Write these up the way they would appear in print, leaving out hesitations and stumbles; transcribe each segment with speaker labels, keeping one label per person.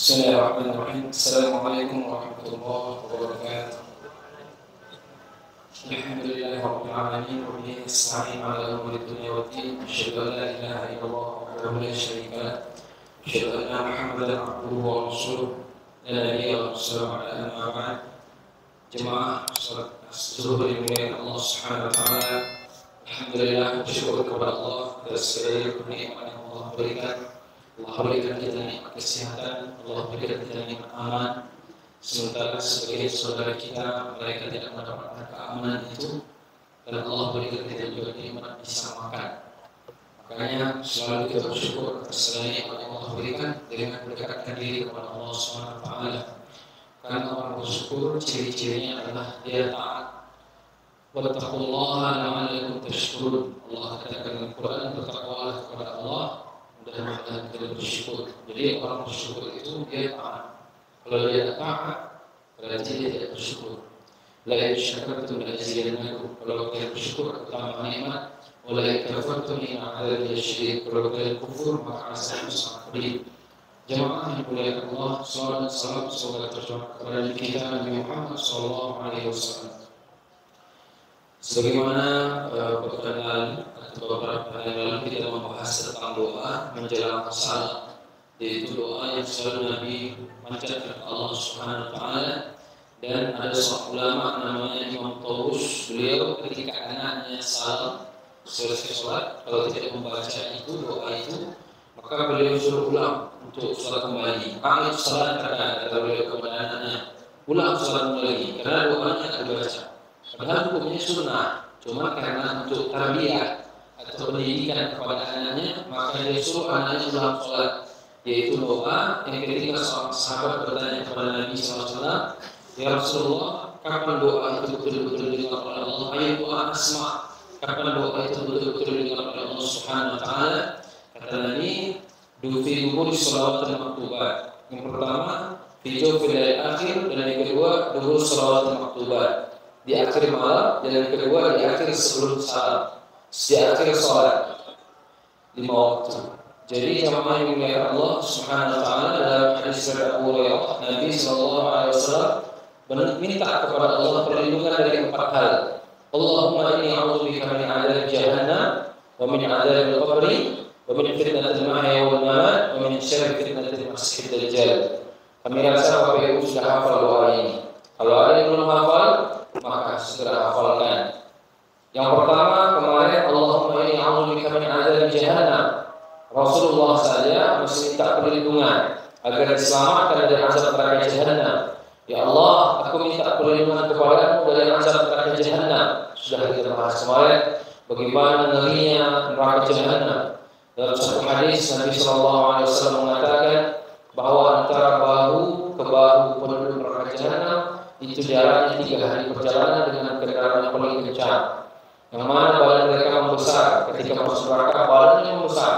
Speaker 1: Bismillahirrahmanirrahim. Assalamualaikum warahmatullahi wabarakatuh. Alhamdulillahirabbil alamin wa bihi nasta'in 'ala umuri dunya waddin. Asyhadu an la ilaha illallah wahdahu la syarika lah. Asyhadu anna Muhammadan 'abduhu wa rasuluh. La nabiyya wa rasulullah amma ba'd. Jemaah salat zuhur yang dimuliakan Allah Subhanahu wa taala. Alhamdulillah, bersyukur kepada Allah atas segala nikmat yang Allah berikan. Allah berikan kita nikmat kesehatan, Allah berikan kita nikmat aman. Sementara sebagai saudara kita, mereka tidak mendapatkan keamanan itu, dan Allah berikan kita juga nikmat bisa makan. Makanya selalu kita bersyukur atas segala nikmat yang Allah berikan dengan mendekatkan diri kepada Allah Subhanahu wa taala. Karena orang bersyukur ciri-cirinya adalah dia taat. Wattaqullaha la'allakum tashkurun. Allah katakan dalam Quran, bertakwalah kepada Allah dan mudah-mudahan kita bersyukur. Jadi orang bersyukur itu dia taat. Kalau dia taat, berarti dia tidak bersyukur. La in syakartum la azidannakum. Kalau kalian bersyukur aku tambah nikmat. Wa la in kafartum inna 'adzabi lasyadid. Kalau kalian kufur maka azabku sangat pedih. Jemaah yang dimuliakan Allah, salawat dan salam semoga tercurah kepada kita Nabi Muhammad sallallahu alaihi wasallam. Sebagaimana pekan lalu atau beberapa hari lalu kita membahas tentang doa menjelang salat, yaitu doa yang selalu Nabi panjatkan kepada Allah Subhanahu wa taala. Dan ada seorang ulama namanya Imam Tawus, beliau ketika anaknya salat selesai salat kalau tidak membaca itu doa itu, maka beliau suruh ulang untuk salat kembali. Akhir salat kata beliau kepada anaknya, ulang salat kembali karena doanya tidak dibaca. Padahal hukumnya sunnah, cuma karena untuk tarbiyah atau pendidikan kepada anaknya, maka dia suruh anaknya ulang sholat, yaitu doa yang ketika seorang sahabat bertanya kepada Nabi SAW, ya Rasulullah, kapan doa itu betul-betul didengar oleh Allah? Ayo doa asma, kapan doa itu betul-betul didengar oleh Allah Subhanahu wa taala? Kata Nabi, fi dubur shalawatil maktubat. Yang pertama, fi jawfil akhir, dan yang kedua, dubur shalawatil maktubat. Di akhir malam, dan yang kedua di akhir sebelum salat, di akhir salat 5 waktu. Jadi jamaah yang dimuliakan Allah Subhanahu wa taala, dalam hadis dari Abu Hurairah, Nabi sallallahu alaihi wasallam minta kepada Allah perlindungan dari 4 hal. Allahumma inni a'udzubika min 'adzabi jahannam wa min 'adzabil qabri wa min fitnatil mahya wal mamat wa min syarri fitnatil masiihid dajjal. Kami rasa Bapak Ibu sudah hafal doa ini. Kalau ada yang belum hafal, maka segera hafalkan. Yang pertama kemarin, Allahumma inni a'udzubika min 'adzabi jahannam. Rasulullah saja mesti minta perlindungan agar diselamatkan dari azab neraka jahannam. Ya Allah, aku minta perlindungan kepadamu dari azab neraka jahannam. Sudah kita bahas kemarin bagaimana ngerinya neraka jahannam. Dalam satu hadis Nabi sallallahu alaihi wasallam mengatakan bahwa antara bahu ke bahu penduduk neraka jahannam itu jaraknya 3 hari perjalanan dengan kendaraan yang paling kencang. Yang mana badan mereka membesar, ketika masuk neraka badannya membesar.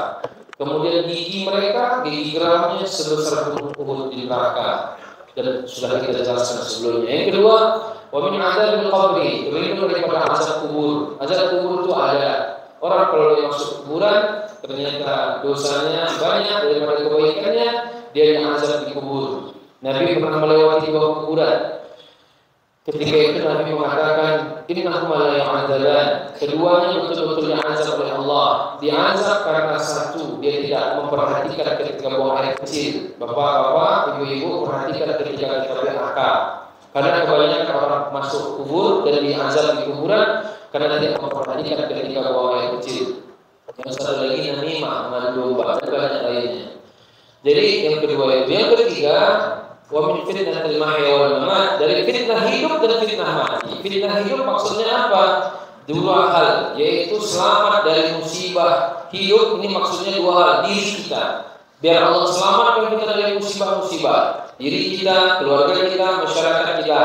Speaker 1: Kemudian gigi mereka, gigi geramnya sebesar gunung Uhud di neraka. Dan sudah kita jelaskan sebelumnya. Yang kedua, wa min 'adzabil qabri, berlindung daripada azab kubur. Azab kubur itu ada. Orang kalau dia masuk kuburan, ternyata dosanya banyak daripada kebaikannya, dia azab di kubur. Nabi pernah melewati 2 kuburan. Ketika itu Nabi mengatakan, innahuma la yu'adzaban. Keduanya betul-betul diazab oleh Allah. Diazab karena satu, dia tidak memperhatikan ketika buang air kecil. Bapak-bapak, ibu-ibu, perhatikan ketika kita PHK. Karena kebanyakan orang masuk kubur dan diazab di kuburan karena tidak memperhatikan ketika buang air kecil. Yang satu lagi namimah, mengadu domba, dan banyak lainnya. Jadi yang kedua itu. Yang ketiga, wa min fitnatil mahya wal mamat, dari fitnah hidup dan fitnah mati. Fitnah hidup maksudnya apa? 2 hal, yaitu selamat dari musibah hidup. Ini maksudnya 2 hal, diri kita. Biar Allah selamatkan kita dari musibah-musibah, diri kita, keluarga kita, masyarakat kita.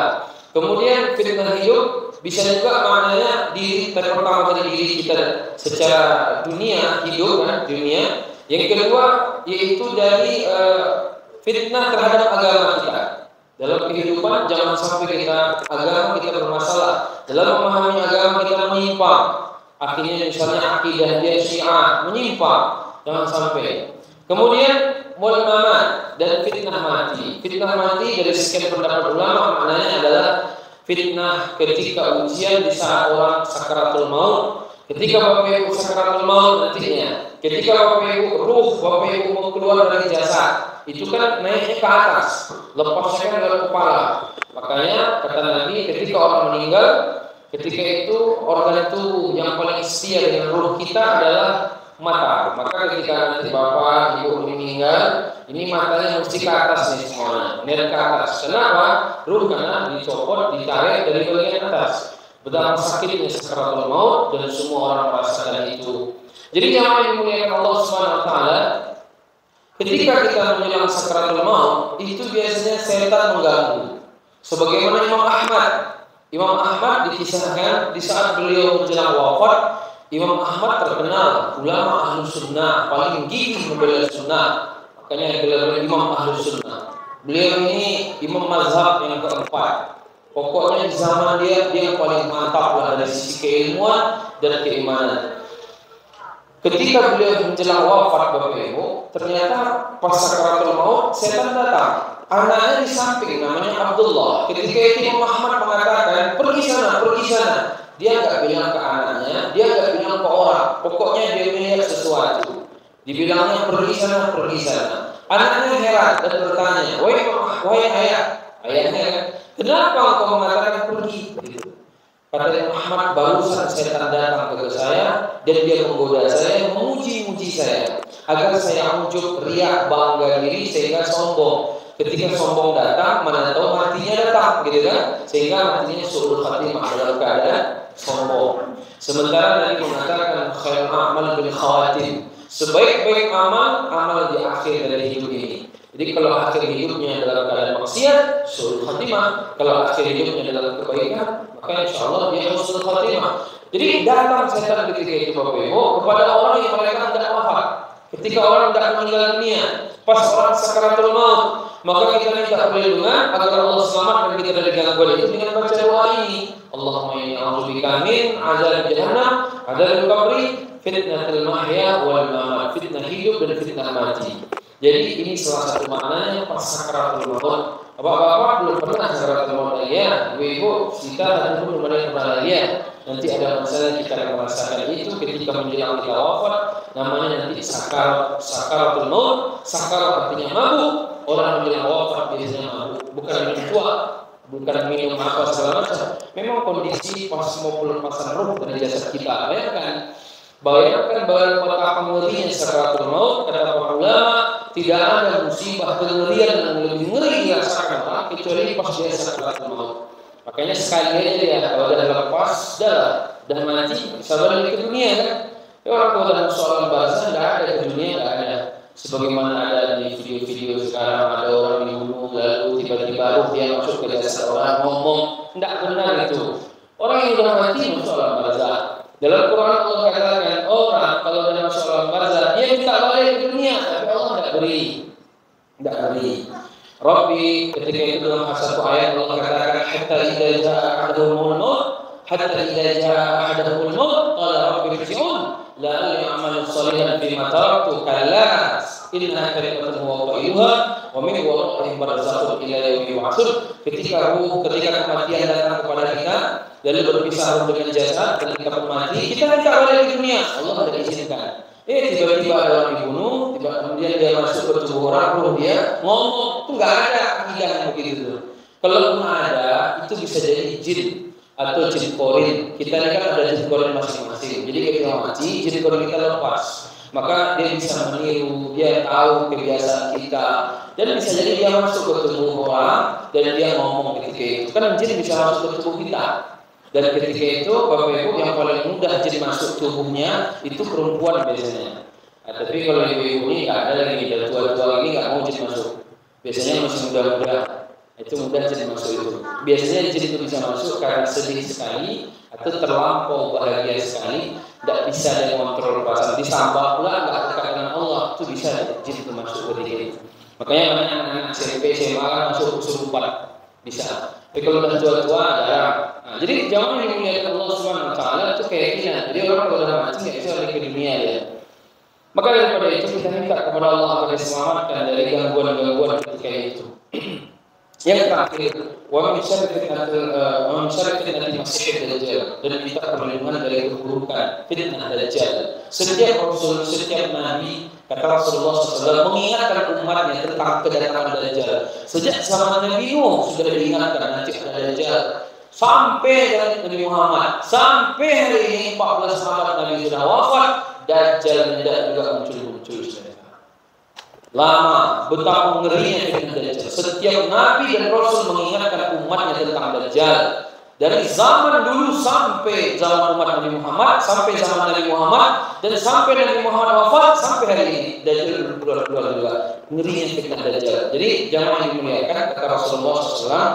Speaker 1: Kemudian fitnah hidup bisa juga maknanya diri, pertama dari diri kita secara dunia, hidup kan, dunia. Yang kedua yaitu dari fitnah terhadap agama kita. Dalam kehidupan jangan sampai agama kita bermasalah. Dalam memahami agama kita menyimpang. Akhirnya misalnya akidah dia Syiah menyimpang. Jangan sampai. Kemudian wal mamat, dan fitnah mati. Fitnah mati dari sekian pendapat ulama maknanya adalah fitnah ketika ujian di saat orang sakaratul maut, ketika Bapak Ibu sakaratul maut nantinya, ketika Bapak Ibu mau keluar dari jasad, itu kan naiknya ke atas, lepasnya kan dari kepala. Makanya kata Nabi, ketika orang meninggal, ketika itu organ tubuh yang paling setia dengan ruh kita adalah mata. Maka ketika nanti Bapak Ibu meninggal, ini matanya mesti ke atas nih semuanya, lihat ke atas. Kenapa? Ruh karena dicopot, ditarik dari bagian atas. Betapa sakitnya sakaratul maut dan semua orang merasakan itu. Jadi yang dimuliakan Allah Subhanahu wa taala, ketika kita menjelang sakaratul maut, itu biasanya setan mengganggu. Sebagaimana Imam Ahmad dikisahkan di saat beliau menjelang wafat, Imam Ahmad terkenal ulama ahlu sunnah, paling gigih membela sunnah. Makanya gelar Imam ahlu sunnah. Beliau ini imam mazhab yang keempat. Pokoknya di zaman dia yang paling mantap lah dari sisi keilmuan dan keimanan. Ketika beliau menjelang wafat Bapak Ibu, ternyata pas sakaratul maut setan datang. Anaknya di samping namanya Abdullah. Ketika itu Imam Ahmad mengatakan pergi sana. Dia nggak bilang ke anaknya, dia nggak bilang ke orang. Pokoknya dia melihat sesuatu. Dibilangnya pergi sana. Anaknya heran dan bertanya, wahai ayahnya, kenapa engkau mengatakan pergi? Gitu. Kata Imam Ahmad, barusan setan datang ke saya dan dia menggoda saya, memuji saya agar saya ujub, riak, bangga diri sehingga sombong. Ketika sombong datang, mana tahu matinya datang, gitu kan? Sehingga matinya su'ul khatimah dalam keadaan sombong. Sementara Nabi mengatakan khairul a'mal bil khawatim. Sebaik-baik amal di akhir dari hidup ini. Jadi kalau akhir hidupnya dalam keadaan maksiat, su'ul khatimah. Kalau akhir hidupnya dalam kebaikan, maka insya Allah dia husnul khatimah. Jadi datang setan ketika itu Bapak Ibu kepada orang yang mereka tidak wafat. Ketika orang tidak meninggal dunia, pas orang sakaratul maut, maka kita minta perlindungan agar Allah selamatkan kita dari gangguan itu dengan baca doa ini. Allahumma inni a'udzubika min azab jahannam, adzab qabri, fitnatul mahya wal mamat, fitnah hidup dan fitnah mati. Jadi ini salah satu maknanya pas sakaratul maut. Bapak-bapak belum pernah sakaratul maut ya, ibu-ibu kita tadi belum pernah ya. Nanti ada masalah kita akan merasakan itu ketika menjelang kita wafat, namanya nanti sakaratul maut. Sakarat artinya mabuk. Orang menjelang wafat biasanya mabuk, bukan minum tua, bukan minum apa segala macam. Memang kondisi pas mau pelepasan roh dari jasad kita. Bayangkan betapa ngerinya sakaratul maut. Kata para ulama, tidak ada musibah kengerian yang lebih ngeri dirasakan orang kecuali pas dia sakaratul maut. Makanya sekali aja ya, kalau udah lepas, dah mati, sabar ke dunia kan. Orang kalau dalam soal bahasa tidak ada ke dunia, tidak ada. Sebagaimana ada di video-video sekarang, ada orang dibunuh lalu tiba-tiba roh dia masuk ke jasad orang ngomong, tidak benar itu. Orang yang sudah mati masuk alam barzah. Dalam Quran Allah katakan orang kalau sudah masuk alam barzah dia minta balik ke dunia, tapi Allah tidak beri. Rabbi ketika itu dalam satu ayat Allah katakan hatta idza jaa ahaduhumul maut qala rabbi irji'un la'alli a'malu shalihan fima taraktu kalla innaha kalimatun huwa qailuha wa min wara'ihim barzakhun ila yaumi yub'atsun. Ketika kematian datang kepada kita lalu berpisah dengan jasad dan kita mati, kita minta balik ke dunia, Allah tidak izinkan. Tiba-tiba ada orang dibunuh, kemudian dia masuk ke tubuh orang, roh dia ngomong, itu nggak ada akidah yang begitu. Kalau pun ada, itu bisa jadi jin atau jin korin. Kita ini kan ada jin korin masing-masing. Jadi ketika mati, jin korin kita lepas. Maka dia bisa meniru, dia tahu kebiasaan kita, dan bisa jadi dia masuk ke tubuh orang dan dia ngomong ketika itu. Kan jin bisa masuk ke tubuh kita. Dan ketika itu Bapak Ibu yang paling mudah jin masuk tubuhnya itu perempuan biasanya. Tapi kalau ibu-ibu ini nggak ada lagi, dan tua-tua ini nggak mau jin masuk. Biasanya masih muda-muda, itu mudah jin masuk itu. Biasanya jin itu bisa masuk karena sedih sekali atau terlampau bahagia sekali, tidak bisa dia mengontrol perasaan. Ditambah pula nggak dekat dengan Allah, itu bisa jin itu masuk ketika itu. Makanya anak-anak SMP, SMA masuk kesurupan bisa. Tapi kalau udah tua-tua ada. Jadi jangan dimuliakan Allah Subhanahu wa taala itu keyakinan. Jadi orang kalau udah mati enggak bisa balik ke dunia ya. Maka daripada itu kita minta kepada Allah agar diselamatkan dari gangguan-gangguan ketika itu. Yang terakhir, wa min syarri fitnatil masiihid dajjal, dan minta perlindungan dari keburukan fitnah dajjal. Setiap rasul, setiap nabi, kata Rasulullah SAW, mengingatkan umatnya tentang kedatangan dajjal. Sejak zaman Nabi Nuh sudah diingatkan nanti ada dajjal. Sampai dari Nabi Muhammad, sampai hari ini 14 sahabat Nabi sudah wafat, dajjal tidak juga muncul-muncul. Lama, betapa ngerinya fitnah dajjal. Setiap nabi dan rasul mengingatkan umatnya tentang dajjal. Dari zaman dulu sampai zaman umat Nabi Muhammad, sampai zaman Nabi Muhammad, dan sampai Nabi Muhammad wafat, sampai hari ini dajjal keluar juga. Ngerinya fitnah dajjal. Jadi jamaah dimuliakan, kata Rasulullah SAW,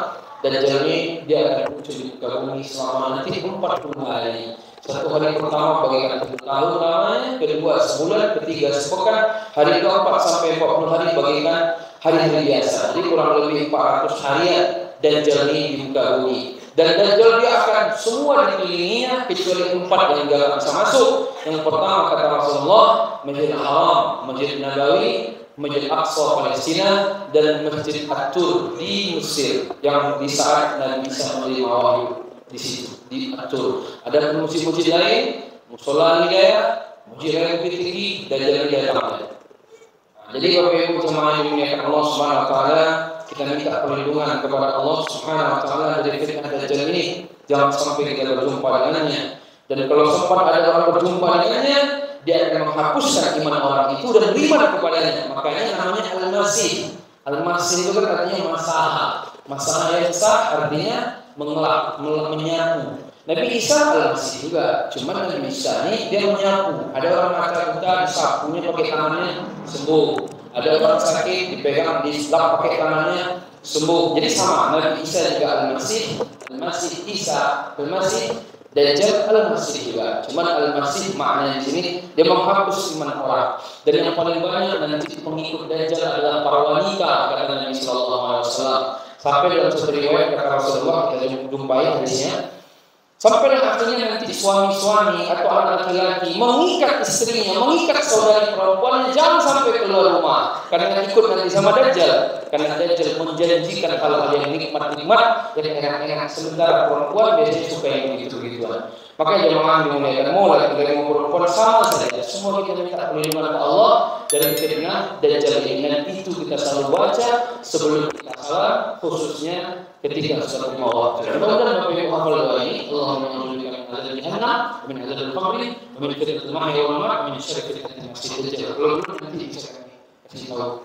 Speaker 1: dajjal ini dia akan muncul di muka bumi selama nanti 40 hari. Satu hari pertama bagaikan 1 tahun lamanya, kedua sebulan, ketiga sepekan, hari keempat sampai 40 hari bagaikan hari-hari biasa. Jadi kurang lebih 400 harian dajjal ini di muka bumi. Dan dajjal dia akan semua dikelilinginya kecuali 4 yang gak bisa masuk. Yang pertama kata Rasulullah, Masjidil Haram, Masjid Nabawi, Masjid Aqsa Palestina, dan Masjid At-Tur di Mesir yang di saat Nabi Isa menerima wahyu. Di situ diatur. Ada masjid-masjid lain, musola hidayah, masjid yang lebih tinggi, dajjal datang. Jadi Bapak Ibu jemaah yang dimuliakan Allah Subhanahu wa taala, kita minta perlindungan kepada Allah Subhanahu wa taala dari fitnah dajjal ini. Jangan sampai kita berjumpa dengannya. Dan kalau sempat ada orang berjumpa dengannya, dia akan menghapuskan iman orang itu dan beriman kepadanya. Makanya namanya Al-Masih. Al-Masih itu kan artinya masalah. Masalah yang sah artinya mengelak, menyapu. Nabi Isa Al-Masih juga, cuman Nabi Isa ini dia menyapu. Ada orang mata buta disapunya pakai tangannya sembuh. Ada orang sakit dipegang diselap pakai tangannya sembuh. Jadi sama, Nabi Isa juga Al-Masih, Al-Masih Isa, Al-Masih Dajjal Al-Masih juga. Cuman Al-Masih maknanya di sini dia menghapus iman orang. Dan yang paling banyak nanti pengikut Dajjal adalah para wanita, kata Nabi sallallahu alaihi wasallam. Sampai dalam satu riwayat kata Rasulullah, kita jumpai hadisnya, sampai dan akhirnya nanti suami-suami atau anak laki-laki mengikat istrinya, mengikat saudari perempuannya, jangan sampai keluar rumah karena ikut nanti sama Dajjal. Karena Dajjal menjanjikan hal-hal yang nikmat-nikmat dan enak-enak, sementara perempuan biasanya suka yang begitu-gituan. Maka jemaah dimuliakan, mau laki-laki mau perempuan sama saja. Semua kita minta perlindungan kepada Allah dari fitnah Dajjal ini. Dan itu kita selalu baca sebelum kita salat, khususnya ketika sholat lima waktu. Mudah-mudahan Bapak Ibu hafal doa ini. Allahumma a'udzubika min adzabil jahannam, min adzabil qabri, wa min fitnatil mahya wal mamat, wa min syarri fitnatil masiihid dajjal. Kalau belum nanti bisa kami kasih tahu.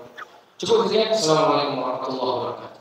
Speaker 1: Cukup sekian. Assalamualaikum warahmatullahi wabarakatuh.